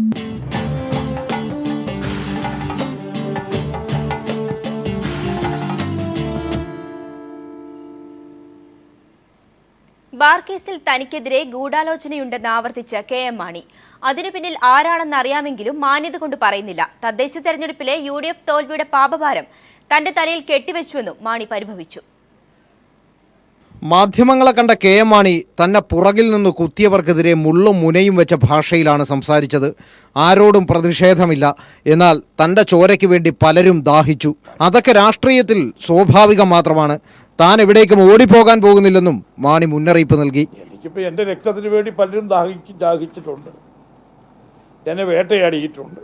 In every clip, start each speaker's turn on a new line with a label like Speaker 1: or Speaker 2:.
Speaker 1: Bar കേസിൽ തനിക്കെതിരെ ഗൂഢാലോചനയുണ്ടെന്ന് ആവർത്തിച്ച K M. Mani. അതിനു പിന്നിൽ ആരാണെന്നറിയാമെങ്കിലും മാന്യത കൊണ്ട് പറയുന്നില്ല. തദ്ദേശ തെരഞ്ഞെടുപ്പിലെ UDF തോൽവിയുടെ പാപഭാരം തന്റെ തലയിൽ കെട്ടിവെച്ചുവെന്നും മാണി പരിഭവിച്ചു.
Speaker 2: മാധ്യമങ്ങളെ കണ്ട കെ.എം. മാണി തന്നെ പുറകിൽ നിന്ന് കുത്തിയവർക്കെതിരെ മുള്ളും മുനയും വെച്ച ഭാഷയിലാണ് സംസാരിച്ചത്. ആരോടും പ്രതിഷേധമില്ല, എന്നാൽ തൻ്റെ ചോരയ്ക്ക് വേണ്ടി പലരും ദാഹിച്ചു. അതൊക്കെ രാഷ്ട്രീയത്തിൽ സ്വാഭാവികം മാത്രമാണ്. താൻ എവിടേക്കും ഓടിപ്പോകാൻ പോകുന്നില്ലെന്നും മാണി മുന്നറിയിപ്പ് നൽകി.
Speaker 3: എനിക്കിപ്പോൾ എൻ്റെ രക്തത്തിന് വേണ്ടി പലരും ദാഹിച്ചിട്ടുണ്ട്, എന്നെ വേട്ടയാടിയിട്ടുണ്ട്.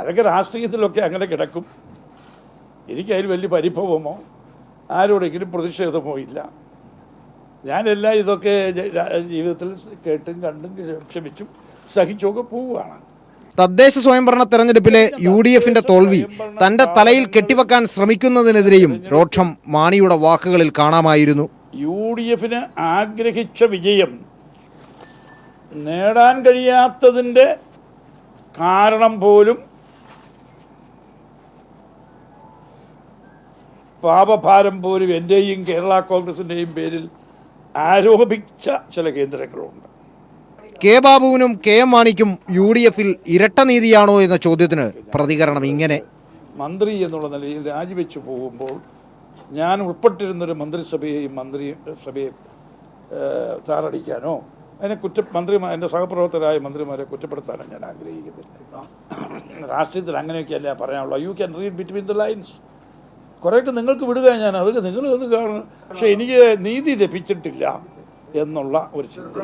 Speaker 3: അതൊക്കെ രാഷ്ട്രീയത്തിലൊക്കെ അങ്ങനെ കിടക്കും. എനിക്കതിൽ വലിയ പരിഭവമോ ആരോടെങ്കിലും പ്രതിഷേധമോ ഇല്ല. ഞാനെല്ലാം ഇതൊക്കെ ജീവിതത്തിൽ കേട്ടും കണ്ടും ക്ഷമിച്ചും സഹിച്ചൊക്കെ പോവുകയാണ്.
Speaker 2: തദ്ദേശ സ്വയംഭരണ തെരഞ്ഞെടുപ്പിലെ UDFന്റെ തോൽവി തന്റെ തലയിൽ കെട്ടിവെക്കാൻ ശ്രമിക്കുന്നതിനെതിരെയും രോക്ഷം മാണിയുടെ വാക്കുകളിൽ കാണാമായിരുന്നു.
Speaker 3: UDFന് ആഗ്രഹിച്ച വിജയം നേടാൻ കഴിയാത്തതിൻ്റെ കാരണം പോലും പാപഭാരം പോലും എൻ്റെയും കേരള കോൺഗ്രസിൻ്റെയും പേരിൽ ആരോപിച്ച ചില കേന്ദ്രങ്ങളുണ്ട്.
Speaker 2: K ബാബുവിനും K M. മാണിക്കും UDFൽ ഇരട്ട നീതിയാണോ എന്ന ചോദ്യത്തിന് പ്രതികരണം ഇങ്ങനെ:
Speaker 3: മന്ത്രി എന്നുള്ള നിലയിൽ രാജിവെച്ചു പോകുമ്പോൾ ഞാൻ ഉൾപ്പെട്ടിരുന്നൊരു മന്ത്രിസഭയെ താറടിക്കാനോ അതിനെ എൻ്റെ സഹപ്രവർത്തകരായ മന്ത്രിമാരെ കുറ്റപ്പെടുത്താനോ ഞാൻ ആഗ്രഹിക്കുന്നില്ല. രാഷ്ട്രീയത്തിൽ അങ്ങനെയൊക്കെയല്ല പറയാനുള്ളൂ. You can read between the lines. കുറേയൊക്കെ നിങ്ങൾക്ക് വിടുക, ഞാൻ അതൊക്കെ നിങ്ങളത് കാണും. പക്ഷേ എനിക്ക് നീതി ലഭിച്ചിട്ടില്ല എന്നുള്ള ഒരു ചിന്ത.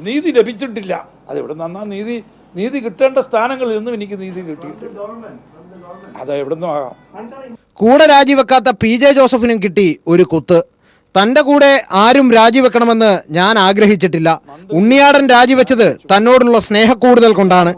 Speaker 3: നീതി ലഭിച്ചിട്ടില്ല. അതെവിടെ നിന്നാ നീതി കിട്ടേണ്ട സ്ഥാനങ്ങളിൽ നിന്നും എനിക്ക് നീതി കിട്ടിയിട്ടില്ല. അത് എവിടെ നിന്നും ആകാം.
Speaker 2: കൂടെ രാജിവെക്കാത്ത PJ ജോസഫിനും കിട്ടി ഒരു കുത്ത്. തൻ്റെ കൂടെ ആരും രാജിവെക്കണമെന്ന് ഞാൻ ആഗ്രഹിച്ചിട്ടില്ല. ഉണ്ണിയാടൻ രാജിവെച്ചത് തന്നോടുള്ള സ്നേഹക്കൂടുതൽ കൊണ്ടാണ്.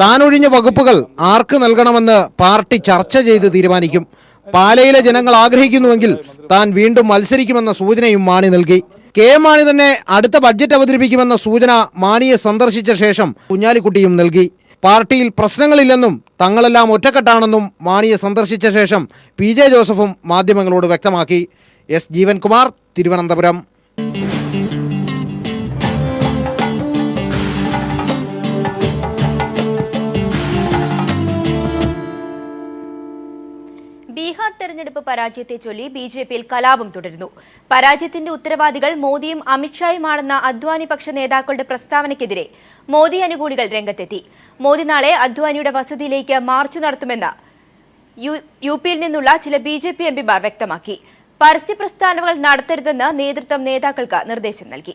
Speaker 2: താനൊഴിഞ്ഞ വകുപ്പുകൾ ആർക്ക് നൽകണമെന്ന് പാർട്ടി ചർച്ച ചെയ്ത് തീരുമാനിക്കും. പാലയിലെ ജനങ്ങൾ ആഗ്രഹിക്കുന്നുവെങ്കിൽ താൻ വീണ്ടും മത്സരിക്കുമെന്ന സൂചനയും മാണി നൽകി. കെ.എം. മാണി തന്നെ അടുത്ത ബഡ്ജറ്റ് അവതരിപ്പിക്കുമെന്ന സൂചന മാണിയെ സന്ദർശിച്ച ശേഷം കുഞ്ഞാലിക്കുട്ടിയും നൽകി. പാർട്ടിയിൽ പ്രശ്നങ്ങളില്ലെന്നും തങ്ങളെല്ലാം ഒറ്റക്കെട്ടാണെന്നും മാണിയെ സന്ദർശിച്ച ശേഷം PJ ജോസഫും മാധ്യമങ്ങളോട് വ്യക്തമാക്കി. S. ജീവൻകുമാർ, തിരുവനന്തപുരം.
Speaker 1: ബീഹാർ തെരഞ്ഞെടുപ്പ് പരാജയത്തെ ചൊല്ലി BJPയിൽ കലാപം തുടരുന്നു. പരാജയത്തിന്റെ ഉത്തരവാദികൾ മോദിയും അമിത്ഷായുമാണെന്ന അദ്വാനി പക്ഷ നേതാക്കളുടെ പ്രസ്താവനയ്ക്കെതിരെ മോദി അനുകൂലികൾ രംഗത്തെത്തി. മോദി നാളെ അദ്വാനിയുടെ വസതിയിലേക്ക് മാർച്ച് നടത്തുമെന്ന് UPയിൽ നിന്നുള്ള ചില BJP MPമാർ വ്യക്തമാക്കി. പരസ്യ പ്രസ്താവനകൾ നടത്തരുതെന്ന് നേതൃത്വം നേതാക്കൾക്ക് നിർദ്ദേശം നൽകി.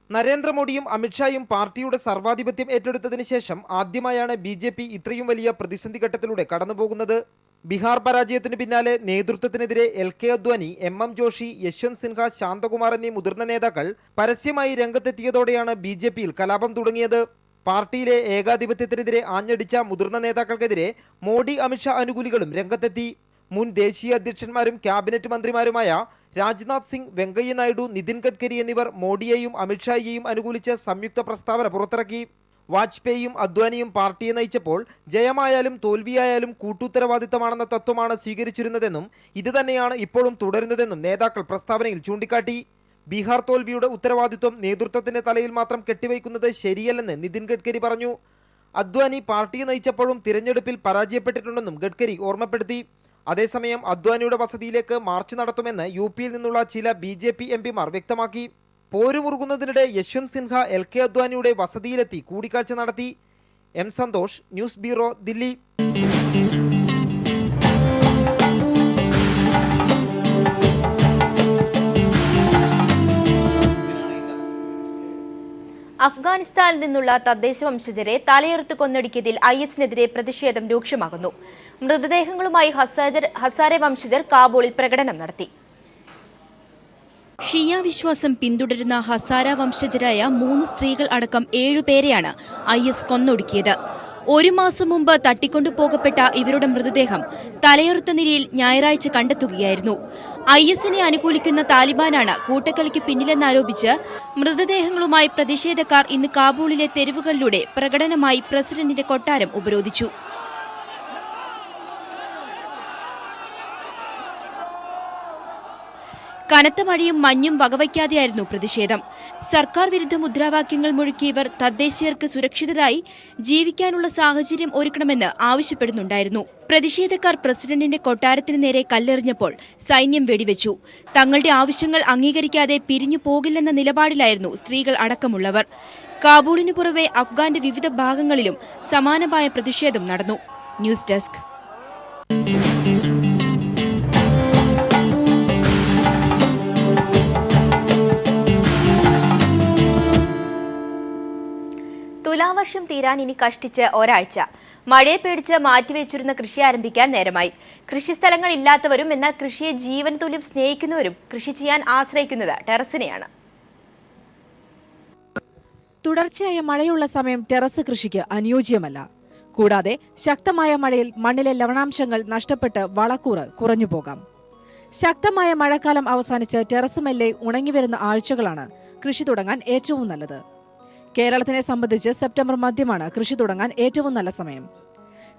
Speaker 2: നരേന്ദ്രമോദിയും അമിത്ഷായും പാർട്ടിയുടെ സർവാധിപത്യം ഏറ്റെടുത്തതിന് ശേഷം ആദ്യമായാണ് BJP ഇത്രയും വലിയ പ്രതിസന്ധി ഘട്ടത്തിലൂടെ കടന്നുപോകുന്നത്. ബീഹാർ പരാജയത്തിന് പിന്നാലെ നേതൃത്വത്തിനെതിരെ LK അദ്വാനി, MM ജോഷി, യശ്വന്ത് സിൻഹ, ശാന്തകുമാർ എന്നീ മുതിർന്ന നേതാക്കൾ പരസ്യമായി രംഗത്തെത്തിയതോടെയാണ് BJPയിൽ കലാപം തുടങ്ങിയത്. പാർട്ടിയിലെ ഏകാധിപത്യത്തിനെതിരെ ആഞ്ഞടിച്ച മുതിർന്ന നേതാക്കൾക്കെതിരെ മോഡി അമിത്ഷാ അനുകൂലികളും രംഗത്തെത്തി. മുൻ ദേശീയ അധ്യക്ഷന്മാരും ക്യാബിനറ്റ് മന്ത്രിമാരുമായ രാജ്നാഥ് സിംഗ്, വെങ്കയ്യ നായിഡു, നിതിൻ ഗഡ്കരി എന്നിവർ മോഡിയെയും അമിത്ഷായെയും അനുകൂലിച്ച് സംയുക്ത പ്രസ്താവന പുറത്തിറക്കി. വാജ്പേയിയും അദ്വാനിയും പാർട്ടിയെ നയിച്ചപ്പോൾ ജയമായാലും തോൽവിയായാലും കൂട്ടുത്തരവാദിത്തമാണെന്ന തത്വമാണ് സ്വീകരിച്ചിരുന്നതെന്നും ഇതുതന്നെയാണ് ഇപ്പോഴും തുടരുന്നതെന്നും നേതാക്കൾ പ്രസ്താവനയിൽ ചൂണ്ടിക്കാട്ടി. ബീഹാർ തോൽവിയുടെ ഉത്തരവാദിത്വം നേതൃത്വത്തിന്റെ തലയിൽ മാത്രം കെട്ടിവയ്ക്കുന്നത് ശരിയല്ലെന്ന് നിതിൻ ഗഡ്കരി പറഞ്ഞു. അദ്വാനി പാർട്ടിയെ നയിച്ചപ്പോഴും തിരഞ്ഞെടുപ്പിൽ പരാജയപ്പെട്ടിട്ടുണ്ടെന്നും ഗഡ്കരി ഓർമ്മപ്പെടുത്തി. അതേസമയം അദ്വാനിയുടെ വസതിയിലേക്ക് മാർച്ച് നടത്തുമെന്ന് UPയിൽ നിന്നുള്ള ചില BJP MPമാർ വ്യക്തമാക്കി. പോരുമുറുകുന്നതിനിടെ യശ്വന്ത് സിൻഹ LK അദ്വാനിയുടെ വസതിയിലെത്തി കൂടിക്കാഴ്ച നടത്തി. M. Santhosh, news bureau, Delhi.
Speaker 1: അഫ്ഗാനിസ്ഥാനിൽ നിന്നുള്ള തദ്ദേശ വംശജരെ തലയെറുത്ത് കൊന്നൊടുക്കിയതിൽ ISനെതിരെ പ്രതിഷേധം രൂക്ഷമാകുന്നു. മൃതദേഹങ്ങളുമായി ഹസാരെ വംശജർ കാബൂളിൽ പ്രകടനം നടത്തി. ഷിയ വിശ്വാസം പിന്തുടരുന്ന ഹസാര വംശജരായ 3 സ്ത്രീകൾ അടക്കം 7 പേരെയാണ് IS കൊന്നൊടുക്കിയത്. 1 മാസം മുമ്പ് തട്ടിക്കൊണ്ടുപോകപ്പെട്ട ഇവരുടെ മൃതദേഹം തലയുറുത്ത നിലയിൽ ഞായറാഴ്ച കണ്ടെത്തുകയായിരുന്നു. IS-നെ അനുകൂലിക്കുന്ന താലിബാനാണ് കൂട്ടക്കൊലയ്ക്ക് പിന്നിലെന്നാരോപിച്ച് മൃതദേഹങ്ങളുമായി പ്രതിഷേധക്കാർ ഇന്ന് കാബൂളിലെ തെരുവുകളിലൂടെ പ്രകടനമായി പ്രസിഡന്റിന്റെ കൊട്ടാരം ഉപരോധിച്ചു. കനത്ത മഴയും മഞ്ഞും വകവയ്ക്കാതെയായിരുന്നു പ്രതിഷേധം. സർക്കാർ വിരുദ്ധ മുദ്രാവാക്യങ്ങൾ മുഴക്കിയവർ തദ്ദേശീയർക്ക് സുരക്ഷിതരായി ജീവിക്കാനുള്ള സാഹചര്യം ഒരുക്കണമെന്ന് ആവശ്യപ്പെടുന്നുണ്ടായിരുന്നു. പ്രതിഷേധക്കാർ പ്രസിഡന്റിന്റെ കൊട്ടാരത്തിന് നേരെ കല്ലെറിഞ്ഞപ്പോൾ സൈന്യം വെടിവെച്ചു. തങ്ങളുടെ ആവശ്യങ്ങൾ അംഗീകരിക്കാതെ പിരിഞ്ഞു പോകില്ലെന്ന നിലപാടിലായിരുന്നു സ്ത്രീകൾ അടക്കമുള്ളവർ. കാബൂളിനു പുറമെ അഫ്ഗാന്റെ വിവിധ ഭാഗങ്ങളിലും സമാനമായ പ്രതിഷേധം നടന്നു. News desk. തുലാവർഷം തീരാൻ ഇനി കഷ്ടിച്ച് ഒരാഴ്ച. മഴയെ പേടിച്ച് മാറ്റിവെച്ചിരുന്ന കൃഷി ആരംഭിക്കാൻ നേരമായി. കൃഷിസ്ഥലങ്ങൾ ഇല്ലാത്തവരും എന്നാൽ കൃഷിയെ ജീവൻ തുല്യം സ്നേഹിക്കുന്നവരും കൃഷി ചെയ്യാൻ ആശ്രയിക്കുന്നത് ടെറസിനെയാണ്.
Speaker 4: തുടർച്ചയായ മഴയുള്ള സമയം ടെറസ് കൃഷിക്ക് അനുയോജ്യമല്ല. കൂടാതെ ശക്തമായ മഴയിൽ മണ്ണിലെ ലവണാംശങ്ങൾ നഷ്ടപ്പെട്ട് വളക്കൂറ് കുറഞ്ഞു പോകാം. ശക്തമായ മഴക്കാലം അവസാനിച്ച് ടെറസ് മെല്ലെ ഉണങ്ങിവരുന്ന ആഴ്ചകളാണ് കൃഷി തുടങ്ങാൻ ഏറ്റവും നല്ലത്. കേരളത്തിനെ സംബന്ധിച്ച് സെപ്റ്റംബർ മധ്യമാണ് കൃഷി തുടങ്ങാൻ ഏറ്റവും നല്ല സമയം.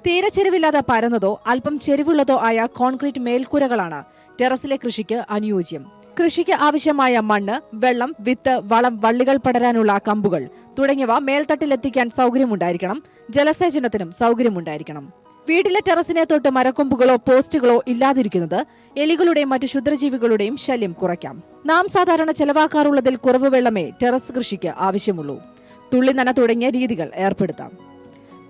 Speaker 4: തീരെ ചെരിവില്ലാതെ പരന്നതോ അല്പം ചെരിവുള്ളതോ ആയ കോൺക്രീറ്റ് മേൽക്കൂരകളാണ് ടെറസിലെ കൃഷിക്ക് അനുയോജ്യം. കൃഷിക്ക് ആവശ്യമായ മണ്ണ്, വെള്ളം, വിത്ത്, വളം, വള്ളികൾ പടരാനുള്ള കമ്പുകൾ തുടങ്ങിയവ മേൽത്തട്ടിലെത്തിക്കാൻ സൗകര്യമുണ്ടായിരിക്കണം. ജലസേചനത്തിനും സൗകര്യമുണ്ടായിരിക്കണം. വീട്ടിലെ ടെറസിനെ തൊട്ട് മരക്കൊമ്പുകളോ പോസ്റ്റുകളോ ഇല്ലാതിരിക്കുന്നത് എലികളുടെയും മറ്റു ക്ഷുദ്രജീവികളുടെയും ശല്യം കുറയ്ക്കാം. നാം സാധാരണ ചെലവാക്കാറുള്ളതിൽ കുറവ് വെള്ളമേ ടെറസ് കൃഷിക്ക് ആവശ്യമുള്ളൂ. തുള്ളി നന തുടങ്ങിയ രീതികൾ ഏർപ്പെടുത്താം.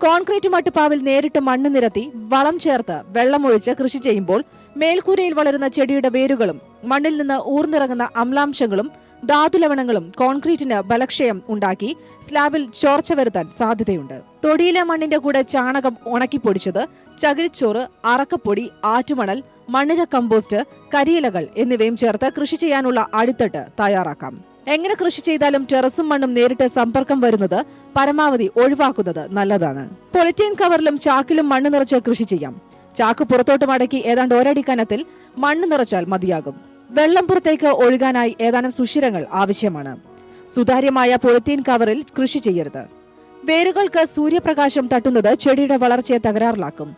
Speaker 4: കോൺക്രീറ്റ് മട്ടുപ്പാവിൽ നേരിട്ട് മണ്ണ് നിരത്തി വളം ചേർത്ത് വെള്ളമൊഴിച്ച് കൃഷി ചെയ്യുമ്പോൾ മേൽക്കൂരയിൽ വളരുന്ന ചെടിയുടെ വേരുകളും മണ്ണിൽ നിന്ന് ഊർന്നിറങ്ങുന്ന അമ്ലാംശങ്ങളും ധാതുലവണങ്ങളും കോൺക്രീറ്റിന് ബലക്ഷയം ഉണ്ടാക്കി സ്ലാബിൽ ചോർച്ച വരുത്താൻ സാധ്യതയുണ്ട്. തൊടിയിലെ മണ്ണിന്റെ കൂടെ ചാണകം ഉണക്കിപ്പൊടിച്ചത്, ചകിരിച്ചോറ്, അറക്കപ്പൊടി, ആറ്റുമണൽ, മണ്ണിര കമ്പോസ്റ്റ്, കരിയിലകൾ എന്നിവയും ചേർത്ത് കൃഷി ചെയ്യാനുള്ള അടിത്തട്ട് തയ്യാറാക്കാം. എങ്ങനെ കൃഷി ചെയ്താലും ടെറസും മണ്ണും നേരിട്ട് സമ്പർക്കം വരുന്നത് പരമാവധി ഒഴിവാക്കുന്നത് നല്ലതാണ്. പോളിത്തീൻ കവറിലും ചാക്കിലും മണ്ണ് നിറച്ച് കൃഷി ചെയ്യാം. ചാക്ക് പുറത്തോട്ട് മടക്കി ഏതാണ്ട് ഒരടി കനത്തിൽ മണ്ണ് നിറച്ചാൽ മതിയാകും. വെള്ളം പുറത്തേക്ക് ഒഴുകാനായി ഏതാനും സുഷിരങ്ങൾ ആവശ്യമാണ്. സുതാര്യമായ പോളിത്തീൻ കവറിൽ കൃഷി ചെയ്യരുത്. വേരുകൾക്ക് സൂര്യപ്രകാശം തട്ടുന്നത് ചെടിയുടെ വളർച്ചയെ തകരാറിലാക്കും.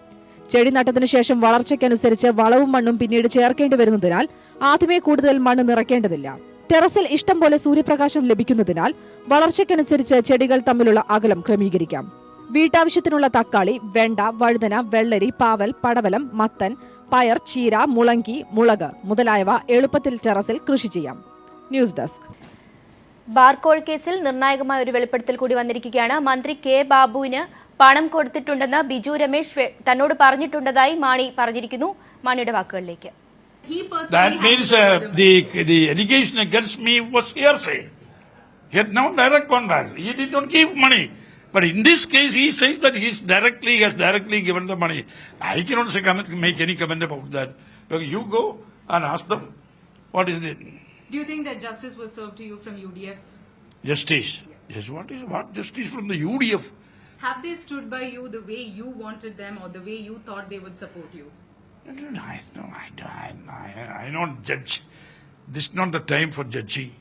Speaker 4: ചെടി നട്ടതിനു ശേഷം വളർച്ചയ്ക്കനുസരിച്ച് വളവും മണ്ണും പിന്നീട് ചേർക്കേണ്ടി വരുന്നതിനാൽ ആദ്യമേ കൂടുതൽ മണ്ണ് നിറയ്ക്കേണ്ടതില്ല. ടെറസിൽ ഇഷ്ടം പോലെ സൂര്യപ്രകാശം ലഭിക്കുന്നതിനാൽ വളർച്ചയ്ക്കനുസരിച്ച് ചെടികൾ തമ്മിലുള്ള അകലം ക്രമീകരിക്കാം. വീട്ടാവശ്യത്തിനുള്ള തക്കാളി, വെണ്ട, വഴുതന, വെള്ളരി, പാവൽ, പടവലം, മത്തൻ, പയർ, ചീര, മുളങ്കി, മുളക് മുതലായവ എളുപ്പത്തിൽ ടെറസിൽ കൃഷി ചെയ്യാം. News desk.
Speaker 1: ബാർകോഴ കേസിൽ നിർണായകമായ ഒരു വെളിപ്പെടുത്തൽ കൂടി വന്നിരിക്കുകയാണ്. മന്ത്രി കെ ബാബുവിന് പണം കൊടുത്തിട്ടുണ്ടെന്ന് ബിജു രമേശ് തന്നോട് പറഞ്ഞിട്ടുണ്ടെന്നായി മാണി പറഞ്ഞിരിക്കുന്നു. മാണിയുടെ വാക്കുകളിലേക്ക്.
Speaker 3: That means the allegation against me was hearsay. He had no direct contact. He did not give money. But in this case, he says that he has directly given the money. I cannot make any comment about that. But you go and ask them, what is it?
Speaker 5: Do you think that justice was served to you from UDF?
Speaker 3: Justice? Yes, what justice from the UDF?
Speaker 5: Have they stood by you the way you wanted them or the way you thought they would support you?
Speaker 3: I don't judge. This is not the time for judging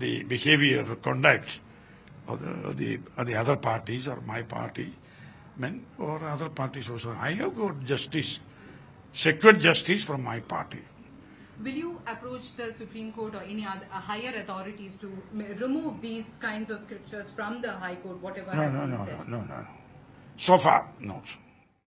Speaker 3: the behavior or conduct of the other parties or my party, or other parties also. I have got justice, secured justice from my party.
Speaker 5: Will you approach the Supreme Court or any other higher authorities to remove these kinds of scriptures from the High Court, whatever has been said?
Speaker 3: No. So far, no.